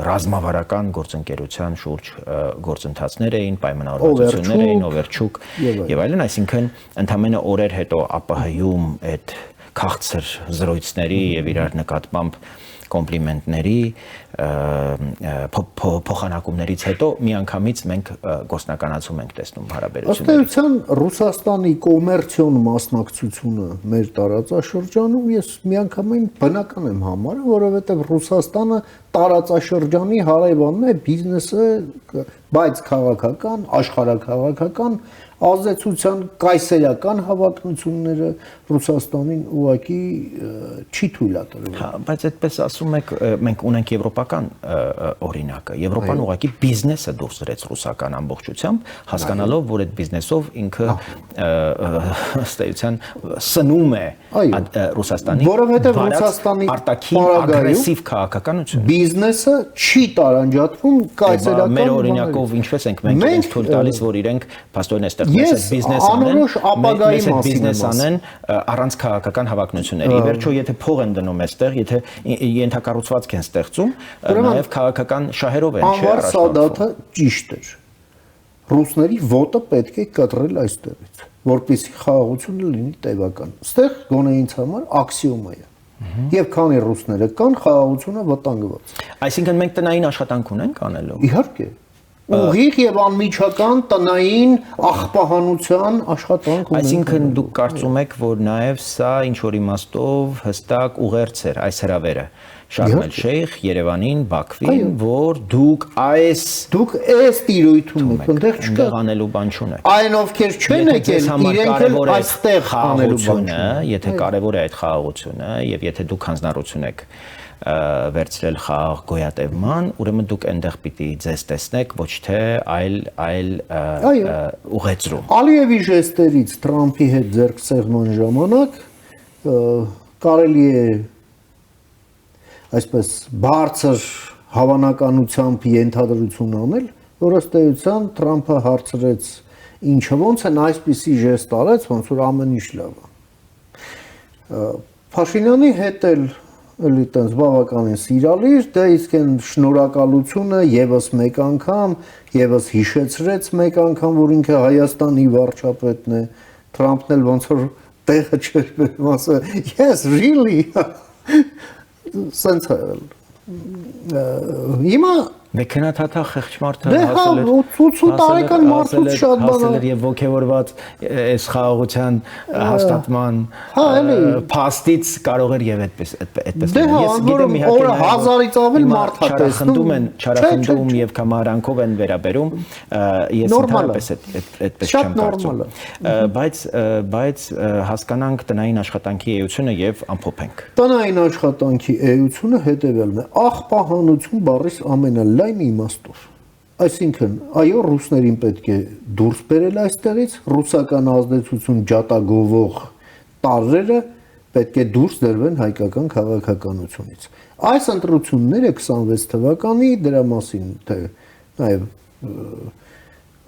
ռազմավարական գործընկերության շուրջ գործընթացներ էին, պայմանավորվածություններ էին, Օվերչուկ եւ այլն, այսինքն ընդամենը օրեր հետո ԱՊՀ-ում այդ քաղցր զրույցների եւ իրար նկատմամբ կոմպլիմենտների փոխանակումներից հետո միանգամից մենք գործնականացում ենք տեսնում հարաբերությունները։ Ըստ էության Ռուսաստանի կոմերցիոն մասնակցությունը մեր տարածաշրջանում ես միանգամայն բնական եմ համարում, որովհետև Ռուսաստանը տարածաշրջանի հարևանն է, բիզնեսը, բայց քաղաքական, աշխարհաքաղաքական ազդեցության կայսերական հավակնությունները Ռուսաստանին ուղղակի չի թույլատրում։ Հա, բայց այդպես ասում եք, մենք ունենք եվրոպական օրինակը։ Եվրոպան ուղղակի բիզնեսը դուրս դրեց ռուսական ամբողջությամբ, հասկանալով, որ այդ բիզնեսով ինքը ըստ էության սնում է Ռուսաստանի, որովհետև Ռուսաստանի արտաքին ագրեսիվ քաղաքականություն։ Բիզնեսը չի տարանջատվում կայսերական։ Մեր օրինակով ինչպես ենք մենք ինձ թույլ տալիս, որ իրենք փաստորեն այստեղ բիզնես անեն առանց քաղաքական հավակնությունների։ Ի վերջո, եթե փող են դնում այստեղ, եթե ենթակառուցվածք են ստեղծում, նաև քաղաքական շահերով են, չէ՞։ Անվար Սադաթը ճիշտ էր։ Ռուսների ոտը պետք է կտրել այստեղից, որպեսզի խաղաղությունը լինի տևական։ Այստեղ գոնե ինձ համար աքսիոմա է։ Եվ քանի ռուսները կան, խաղաղությունը վտանգված։ Այսինքն մենք տնային աշխատանք ունենք անելու։ Իհարկե։ Ուղիղ եւ անմիջական տնային աղբահանության աշխատանք ունենք։ Այսինքն դուք կարծում եք, որ նաև սա ինչ որ իմաստով հստակ ուղերձ էր այս հրավերը Շարմ էլ-Շեյխ, Երևանին, Բաքվին, որ դուք այս տիրույթում եք, այնտեղ չկա անելու բան չունեք։ Այն ովքեր չեն եկել, իրենք էլ այստեղ անելու բան չունեն։ Եթե կարևոր է այդ խաղաղությունը եւ եթե դուք հանձնառություն եք վերցրել խաղաղ գոյատևման, ուրեմն դուք այնտեղ պիտի ձեզ տեսնեք, ոչ թե այլ ուղեցրում։ Ալիևի ժեստերից Թրամփի հետ ձեռքսեղման ժամանակ կարելի է այսպես բարձր հավանականությամբ ենթադրություն անել, որ ըստ էության Թրամփը հարցրեց ինչը ոնց են այսպիսի ժեստ արեց, ոնց որ ամեն ինչ լավ է։ Փաշինյանի հետ էլի տենց բավականին սիրալիր, դե իսկ այն շնորհակալությունը եւս մեկ անգամ, եւս հիշեցրեց մեկ անգամ, որ ինքը Հայաստանի վարչապետն է, Թրամփն էլ ոնց որ տեղը չէր բերում, ասել, yes, really։ Սենց է։ Հիմա Մեքենաթաթա խեղճ մարդը Դե հա, 80 տարեկան մարդուց շատ բան հասել էր եւ ոգևորված այս խաղաղության հաստատման փաստից կարող էր եւ այդպես Դե հա, որը օրը 1000-ից ավել մարդ է տեսնում, չարախնդում եւ կամարանքով են վերաբերում, ես ընդհանրապես այդպես չեմ կարծում։ Բայց հասկանանք տնային աշխատանքի էությունը եւ ամփոփենք։ Տնային աշխատանքի էությունը հետեւյալն է. աղբահանություն բառիս ամենալայն իմաստով։ Այսինքն, այո, ռուսներին պետք է դուրս բերել այստեղից, ռուսական ազդեցություն ջատագովող տարրերը պետք է դուրս դրվեն հայկական քաղաքականությունից։ Այս ընտրությունները 26 թվականի դրա մասին թե նաև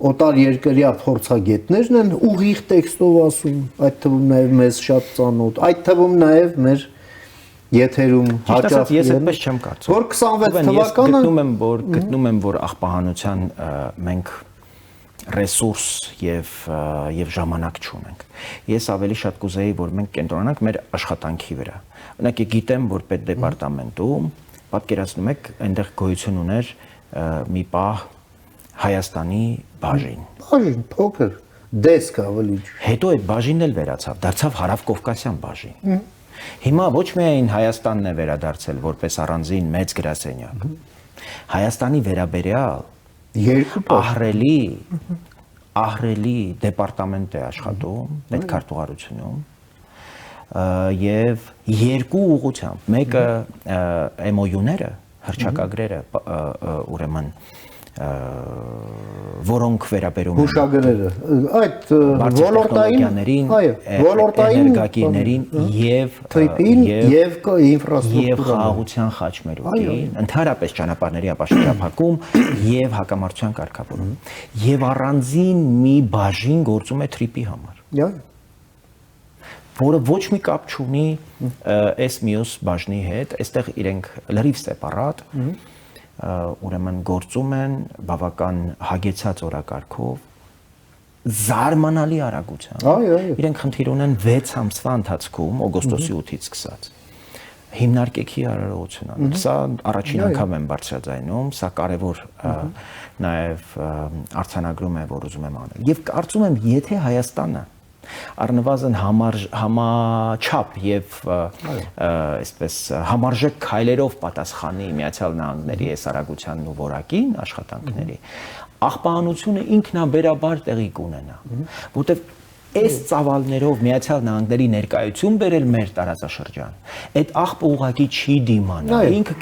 օտար երկրյա փորձագետներն են ուղիղ տեքստով ասում, այդ թվում նաև մեզ շատ ծանոթ, այդ թվում նաև մեր եթերում հաճախ ես այդպես չեմ կարծում։ Որ 26 թվականը գտնում եմ, որ աղբահանության մենք ռեսուրս եւ ժամանակ չունենք։ Ես ավելի շատ կուզեի, որ մենք կենտրոնանանք մեր աշխատանքի վրա։ Օրինակ, ես գիտեմ, որ պետդեպարտամենտում պատկերացնում եք, այնտեղ գոյություն ուներ մի պահ Հայաստանի բաժին։ Բաժին փոքր, դեսք ավելի։ Հետո այդ բաժինն էլ վերացավ, դարձավ Հարավկովկասյան բաժին։ Հիմա ոչ միայն Հայաստանն է վերադարձել որպես առանձին մեծ գրասենյակ։ Հայաստանի վերաբերյալ ահռելի դեպարտամենտ է աշխատում պետքարտուղարությունում եւ երկու ուղղությամբ, մեկը MOU-ները, հռչակագրերը, ուրեմն որոնք վերաբերում են հուշագրերը այդ ոլորտային էներգակիրներին եւ թրիփին եւ ինֆրաստրուկտուրան եւ խաղաղության խաչմերուկին, ընդհանրապես ճանապարհների ապաշրջափակում եւ հակամարտության կարգավորում եւ առանձին մի բաժին գործում է թրիփի համար, որը ոչ մի կապ չունի այս մյուս բաժնի հետ, այստեղ իրենք լրիվ սեպարատ ուրեմն գործում են բավական հագեցած օրակարգով զարմանալի արագությամբ։ Իրենք խնդիր ունեն 6 ամսվա ընթացքում օգոստոսի 8-ից սկսած հիմնարկեքի արարողություն անել։ Սա առաջին անգամ եմ բարձրաձայնում, սա կարևոր նաև արձանագրում է, որ ուզում եմ անել։ Եվ կարծում եմ, եթե Հայաստանը առնվազն համաչափ եւ այսպես համարժեք քայլերով պատասխանի Միացյալ Նահանգների այս արագությանն ու որակին աշխատանքների, աղբահանությունը ինքնաբերաբար տեղի կունենա, որտեղ այս ծավալներով Միացյալ Նահանգների ներկայություն բերել մեր տարածաշրջան, այդ աղբը ուղղակի չի դիմանա, ինքը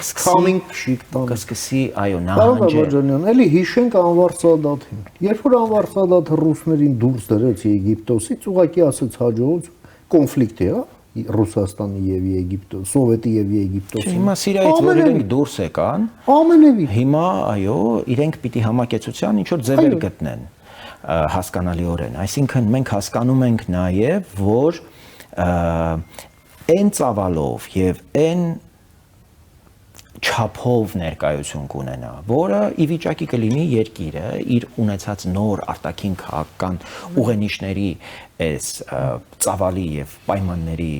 կսկսի, այո, նահանջել։ Էլի հիշենք Անվար Սադաթին։ Երբ որ Անվար Սադաթը ռուսներին դուրս դրեց Եգիպտոսից, ուղղակի ասեց հաջողություն կոնֆլիկտ եղավ Ռուսաստանի եւ Եգիպտոս, Սովետի եւ Եգիպտոսի։ Հիմա Սիրիայից որ իրենք դուրս եկան, ամենևին։ Հիմա, այո, իրենք պիտի համակեցության ինչ որ ձևեր գտնեն հասկանալիորեն, այսինքն մենք հասկանում ենք նաև, որ այն ծավալով եւ այն չափով ներկայություն կունենա, որը ի վիճակի կլինի երկիրը իր ունեցած նոր արտաքին քաղաքական ուղենիշների այս ծավալի եւ պայմանների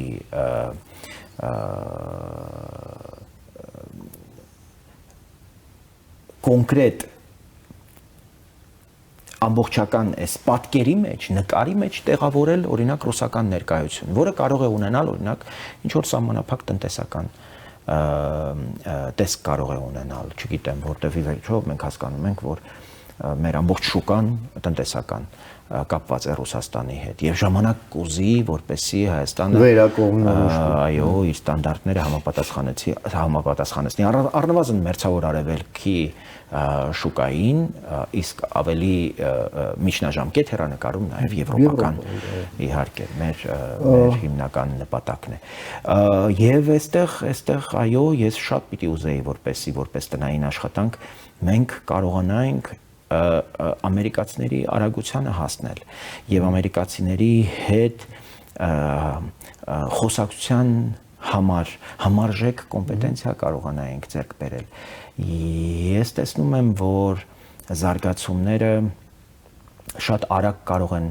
կոնկրետ ամբողջական այս պատկերի մեջ, նկարի մեջ տեղավորել օրինակ ռուսական ներկայություն, որը կարող է ունենալ օրինակ ինչ որ սահմանափակ տնտեսական տեսք կարող է ունենալ, չգիտեմ, որտեղ ի վերջո մենք հասկանում ենք, որ մեր ամբողջ շուկան տնտեսական կապված է Ռուսաստանի հետ եւ ժամանակ կուզի, որպեսզի Հայաստանը այո, իր ստանդարտները համապատասխանեցնի առնվազն մերձավոր արևելքի շուկային, իսկ ավելի միջնաժամկետ հեռանկարում նաև եվրոպական իհարկե մեր հիմնական նպատակն է։ Եվ այստեղ այո, ես շատ պիտի ուզեի, որպես տնային աշխատանք մենք կարողանանք ամերիկացիների արագությանը հասնել եւ ամերիկացիների հետ խոսակցության համար համարժեք կոմպետենցիա կարողանայինք ձեռք բերել։ Ես տեսնում եմ, որ զարգացումները շատ արագ կարող են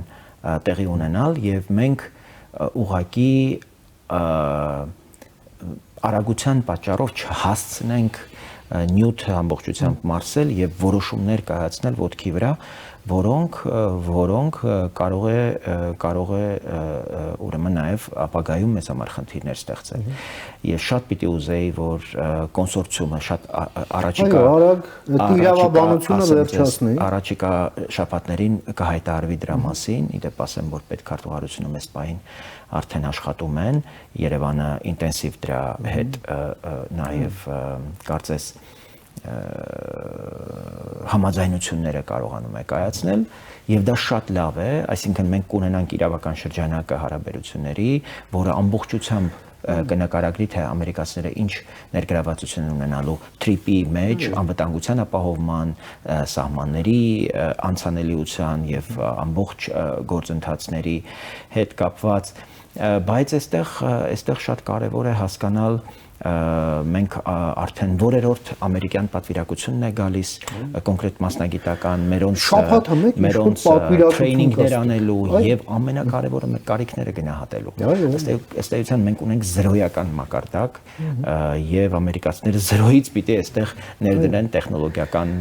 տեղի ունենալ եւ մենք ուղղակի արագության պատճառով չհասցնենք նյութը ամբողջությամբ մարսել եւ որոշումներ կայացնել ոտքի վրա, որոնք կարող է ուրեմն նաև ապագայում մեծ համար խնդիրներ ստեղծել։ Ես շատ պիտի ուզեի, որ կոնսորցիումը շատ առաջիկա իրավաբանությունը վերջացնի։ Առաջիկա շաբաթներին կհայտարարվի դրա մասին, իդեպ ասեմ, որ պետքարտուղարությունը մեծ պահին արդեն աշխատում են, Երևանը ինտենսիվ դրա հետ նաև կարծես համաձայնությունները կարողանում է կայացնել եւ դա շատ լավ է, այսինքն մենք կունենանք իրավական շրջանակը հարաբերությունների, որը ամբողջությամբ կնկարագրի թե ամերիկացիները ինչ ներգրավվածություն ունենալու TRIP-ի մեջ անվտանգության ապահովման, սահմանների անցանելիության եւ ամբողջ գործընթացների հետ կապված, բայց այստեղ շատ կարեւոր է հասկանալ մենք արդեն որերորդ ամերիկյան պատվիրակությունն է գալիս կոնկրետ մասնագիտական մերոնց տրեյնինգներ անելու եւ ամենակարևորը մեր կարիքները գնահատելու։ Ըստ էության մենք ունենք զրոյական մակարդակ եւ ամերիկացիները զրոյից պիտի այստեղ ներդրեն տեխնոլոգիական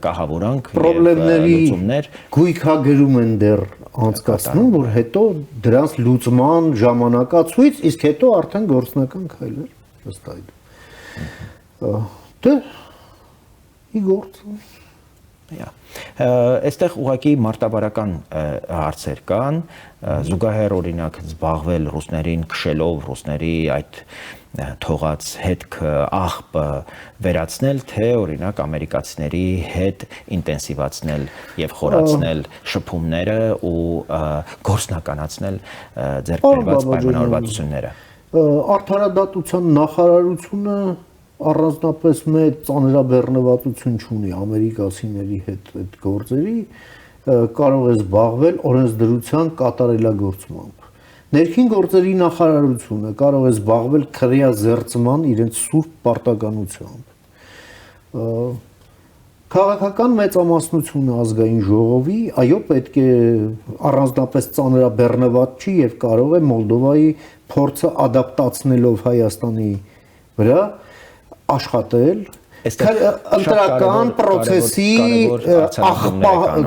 կահավորանք եւ լուծումներ գույքագրում են դեռ անցկացնում, որ հետո դրանց լուծման ժամանակացույց, իսկ հետո արդեն գործնական քայլեր ըստ այդմ։ Դե իգործ։ Այստեղ ուղղակի մարտավարական հարցեր կան, զուգահեռ օրինակ զբաղվել ռուսներին քշելով, ռուսների այդ թողած հետքը աղբը վերացնել, թե օրինակ ամերիկացիների հետ ինտենսիվացնել եւ խորացնել շփումները ու գործնականացնել ձեռք բերված պայմանավորվածությունները։ Արդարադատության նախարարությունը առանձնապես մեծ ծանրաբեռնվածություն չունի ամերիկացիների հետ այդ գործերի, կարող է զբաղվել օրենսդրության կատարելագործմամբ։ Ներքին գործերի նախարարությունը կարող է զբաղվել քրեազերծման իրենց սուրբ պարտականությամբ։ Քաղաքական մեծամասնությունը ազգային ժողովի, այո, պետք է առանձնապես ծանրաբեռնված չի եւ կարող է Մոլդովայի փորձը ադապտացնելով Հայաստանի վրա աշխատել ընտրական process-ի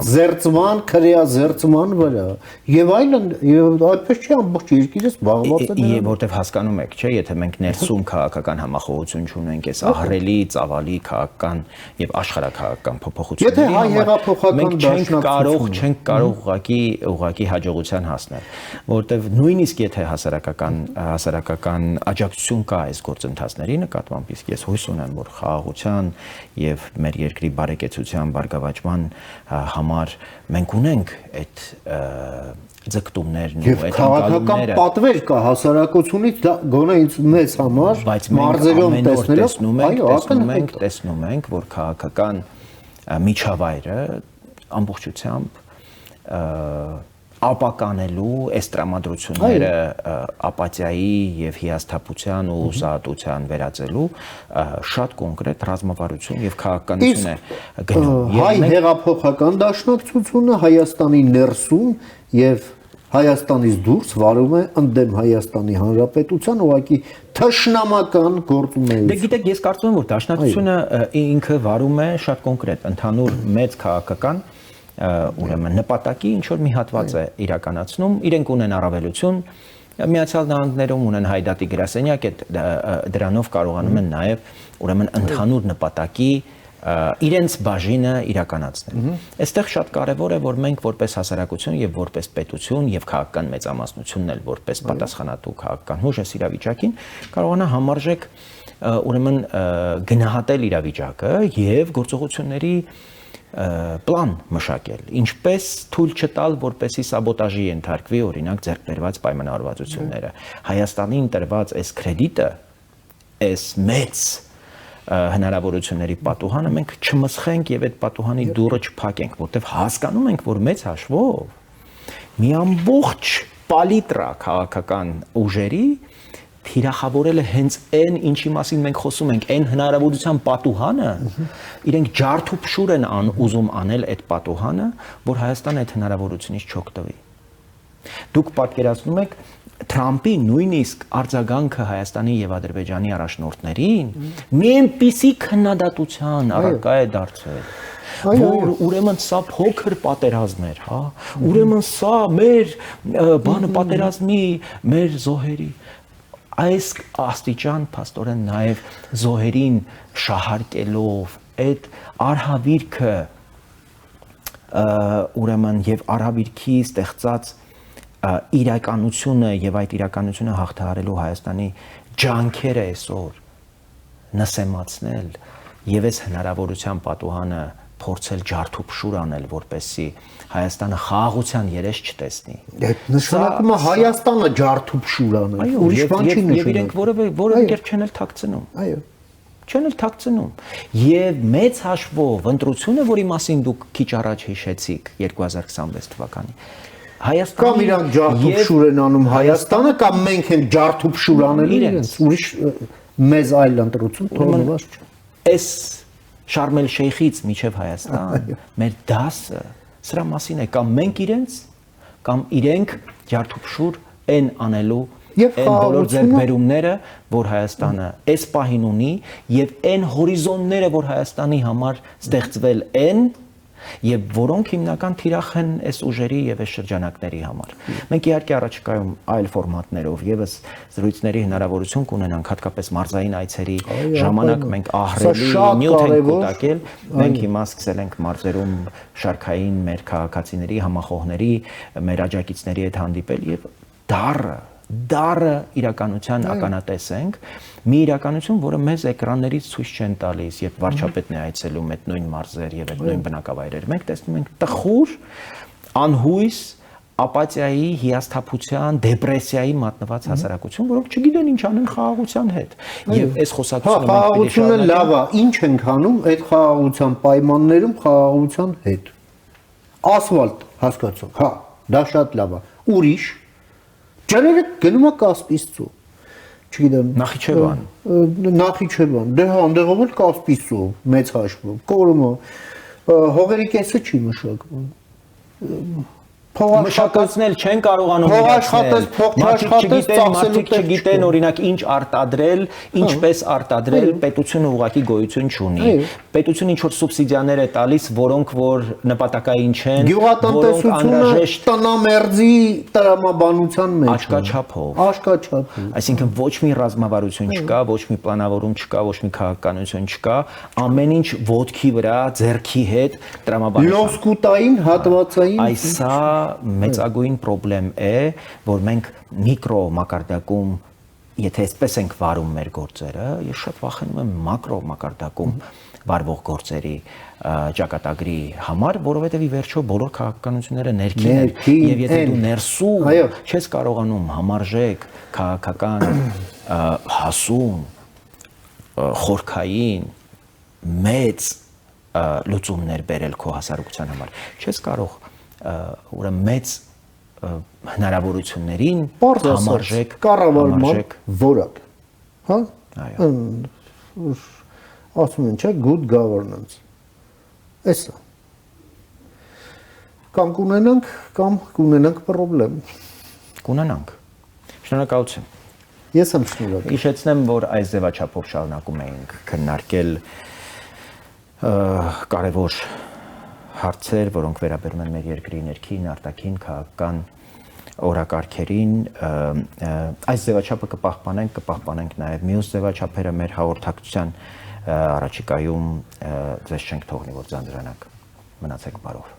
զերծման, քրեազերծման վրա եւ այլն, եւ այդպես չի ամբողջ երկիրը զբաղված է եւ որտեվ հասկանում եք, չէ, եթե մենք ներսում քաղաքական համախոհություն չունենք, այս ահռելի, ծավալի քաղաքական եւ աշխարհաքաղաքական փոփոխությունների չենք կարող ուղղակի հաջողության հասնել, որտեվ նույնիսկ եթե հասարակական աջակցություն կա այս գործընթացների նկատմամբ, իսկ ես հույս ունեմ, որ խաղաղության եւ մեր երկրի բարեկեցության բարգավաճման համար մենք ունենք այդ ձգտումներն ու այդ քաղաքական պատվեր կա հասարակությունից, դա գոնե ինձ մեծ համար մարզերում տեսնում ենք, որ քաղաքական միջավայրը ամբողջությամբ ապականելու այս տրամադրությունները ապաթիայի եւ հիասթափության ու զատության վերածելու շատ կոնկրետ ռազմավարություն եւ քաղաքականություն է գնում։ Հայ հեղափոխական դաշնակցությունը Հայաստանի ներսում եւ Հայաստանից դուրս վարում է ընդդեմ Հայաստանի Հանրապետության ուղղակի թշնամական գործունեություն։ Դե գիտեք, ես կարծում եմ, որ դաշնակցությունը ինքը վարում է շատ կոնկրետ ընդհանուր մեծ քաղաքական ուրեմն նպատակի ինչ որ մի հատված է իրականացնում, իրենք ունեն առավելություն, Միացյալ Նահանգներում ունեն հայդատի գրասենյակ, դրանով կարողանում են նաև ուրեմն ընդհանուր նպատակի իրենց բաժինը իրականացնել։ Այստեղ շատ կարևոր է, որ մենք որպես հասարակություն եւ որպես պետություն եւ քաղաքական մեծամասնությունն էլ որպես պատասխանատու քաղաքական հույժ այս իրավիճակին կարողանա համարժեք ուրեմն գնահատել իրավիճակը եւ գործողությունների պլան մշակել, ինչպես թույլ չտալ, որպեսի սաբոտաժի ենթարկվի օրինակ ձեռք բերված պայմանավորվածությունները։ Հայաստանին տրված այս կրեդիտը, այս մեծ հնարավորությունների պատուհանը մենք չմսխենք եւ այդ պատուհանի դուռը չփակենք, որտեվ հասկանում ենք, որ մեծ հաշվով մի ամբողջ պալիտրա քաղաքական ուժերի թիրախավորել է հենց այն, ինչի մասին մենք խոսում ենք, այն հնարավորության պատուհանը, իրենք ջարդ ու փշուր են ուզում անել այդ պատուհանը, որ Հայաստանը այդ հնարավորությունից չօգտվի։ Դուք պատկերացնում եք Թրամփի նույնիսկ արձագանքը Հայաստանի եւ Ադրբեջանի առաջնորդներին մի այնպիսի քննադատության առարկա է դարձել, որ ուրեմն սա փոքր պատերազմ էր, հա, ուրեմն սա մեր բանը պատերազմի, մեր զոհերի այս աստիճան փաստորեն նաև զոհերին շահարկելով այդ արհավիրքը ուրեմն եւ արհավիրքի ստեղծած իրականությունը եւ այդ իրականությունը հաղթահարելու Հայաստանի ջանքերը այսօր նսեմացնել եւ այս հնարավորության պատուհանը փորձել ջարդուփշուր անել, որպեսզի Հայաստանը խաղաղության երես չտեսնի։ Այդ նշանակում է Հայաստանը ջարդուփշուր անել, ուրիշ բան չի նշանակում։ Եվ իրենք որևէ կերպ չեն էլ թաքցնում։ Այո։ Չեն էլ թաքցնում։ Եվ մեծ հաշվով ընտրությունը, որի մասին դուք քիչ առաջ հիշեցիք 2026 թվականի, Հայաստանի կամ իրան ջարդուփշուր են անում Հայաստանը, կամ մենք ենք ջարդուփշուր անել իրենց, ուրիշ մեզ այլ ընտրություն թողնված չէ։ Այս Շարմ el-Շեյխից միջև Հայաստան մեր դասը սրա մասին է, կամ մենք իրենց, կամ իրենք ջարդուփշուր են անելու այն բոլոր ձեռքբերումները, որ Հայաստանը այս պահին ունի, եւ այն հորիզոնները, որ Հայաստանի համար ստեղծվել են, եւ որոնք հիմնական թիրախ են այս ուժերի եւ այս շրջանակների համար։ Մենք իհարկե առաջիկայում այլ ֆորմատներով եւս զրույցների հնարավորություն կունենանք, հատկապես մարզային այցերի ժամանակ մենք ահռելի նյութ ենք կուտակել, մենք հիմա սկսել ենք մարզերում շարքային մեր քաղաքացիների, համախոհների, մեր աջակիցների հետ հանդիպել եւ դառը իրականության ականատես ենք, մի իրականություն, որը մեզ էկրաններից ցույց չեն տալիս, երբ վարչապետն է այցելում այդ նույն մարզեր եւ այդ նույն բնակավայրեր։ Մենք տեսնում ենք տխուր, անհույս, ապաթիայի, հիասթափության, դեպրեսիայի մատնված հասարակություն, որոնք չգիտեն ինչ անեն խաղաղության հետ։ Եվ այս խոսակցությունը խաղաղությունը լավ է, ինչ ենք անում այդ խաղաղության պայմաններում խաղաղության հետ։ Ասֆալտ հասկացող, հա, դա շատ լավ է։ Ուրիշ ջրերը գնում է Կասպից ծով։ Չգիտեմ, Նախիջևան, դե հա, այնտեղով էլ Կասպից ծով, մեծ հաշվով, Կորոմո, հողերի կեսը չի մշակվում։ Մշակացնել չեն կարողանում մարդիկ չգիտեն օրինակ ինչ արտադրել, ինչպես արտադրել, պետությունը ուղղակի գոյություն չունի։ Պետությունը ինչ որ սուբսիդիաներ է տալիս, որոնք որ նպատակային չեն, որոնք անհրաժեշտ տնամերձի տրամաբանության մեջ աշկաչափով։ Այսինքն ոչ մի ռազմավարություն չկա, ոչ մի պլանավորում չկա, ոչ մի քաղաքականություն չկա, ամեն ինչ ոտքի վրա, ձեռքի հետ տրամաբանության։ Լոսկուտային, հատվածային։ Այսա մեծագույն խնդրեմ է, որ մենք միկրո մակարդակում, եթե այսպես ենք վարում մեր գործերը, ես շատ վախենում եմ մակրո մակարդակում վարվող գործերի ճակատագրի համար, որովհետև ի վերջո բոլոր քաղաքականությունները ներքին են, եւ եթե դու ներսում չես կարողանում համարժեք քաղաքական հասուն, խորքային, մեծ լուծումներ բերել քո հասարակության համար, չես կարող ուրեմն մեծ հնարավորություններին համարժեք կառավարման որակ, հա? Ասում են, չէ, good governance։ Էսա։ Կամ կունենանք խնդրեմ։ Կունենանք։ Շնորհակալություն։ Ես եմ շնորհակալ։ Հիշեցնեմ, որ այս ձևաչափով շարունակում էինք քննարկել կարևոր հարցեր, որոնք վերաբերում են մեր երկրի ներքին, արտաքին, քաղաքական օրակարգերին, այս ձևաչափը կպահպանենք նաև մյուս ձևաչափերը մեր հաղորդակցության առաջիկայում ձեզ չենք թողնի, որ ձանձրանաք։ Մնացեք բարով։